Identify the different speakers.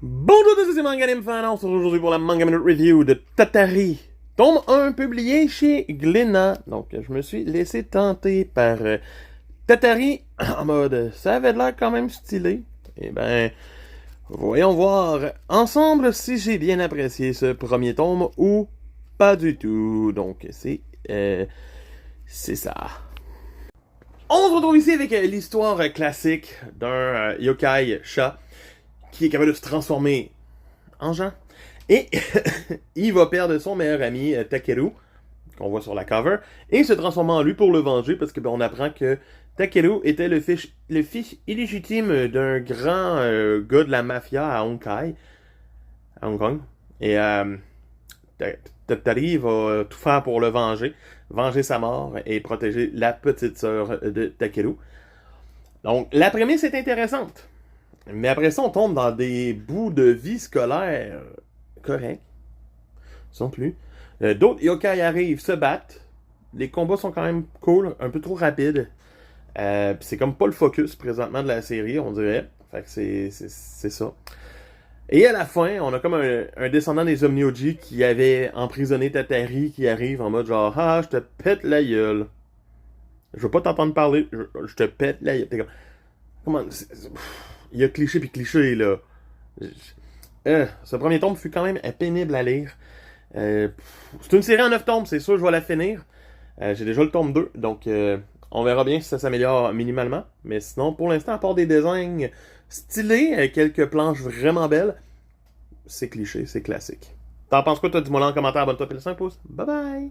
Speaker 1: Bonjour à tous, c'est Manganim Fan, on se retrouve aujourd'hui pour la Manga Minute Review de Tatari, tome 1 publié chez Glénat. Donc je me suis laissé tenter par Tatari en mode ça avait l'air quand même stylé. Et ben, voyons voir ensemble si j'ai bien apprécié ce premier tome ou pas du tout. Donc c'est ça. On se retrouve ici avec l'histoire classique d'un yokai chat qui est capable de se transformer en gens. Et il va perdre son meilleur ami, Takeru, qu'on voit sur la cover, et se transformer en lui pour le venger, parce que on apprend que Takeru était le fils illégitime d'un grand gars de la mafia à Hong Kong. Et Tatari va tout faire pour le venger sa mort et protéger la petite sœur de Takeru. Donc, la prémisse est intéressante. Mais après ça, on tombe dans des bouts de vie scolaire corrects. Sans plus. D'autres yokai arrivent, se battent. Les combats sont quand même cool, un peu trop rapides. C'est comme pas le focus présentement de la série, on dirait. Fait que c'est ça. Et à la fin, on a comme un descendant des Omnioji qui avait emprisonné Tatari qui arrive en mode genre ah, je te pète la gueule. Je veux pas t'entendre parler, je te pète la gueule. T'es comme, comment. Il y a cliché puis cliché, là. Ce premier tome fut quand même pénible à lire. C'est une série en 9 tomes, c'est sûr je vais la finir. J'ai déjà le tome 2, donc on verra bien si ça s'améliore minimalement. Mais sinon, pour l'instant, à part des designs stylés, quelques planches vraiment belles, c'est cliché, c'est classique. T'en penses quoi, toi? Dis-moi là en commentaire, abonne-toi, puis le 5 pouces. Bye bye!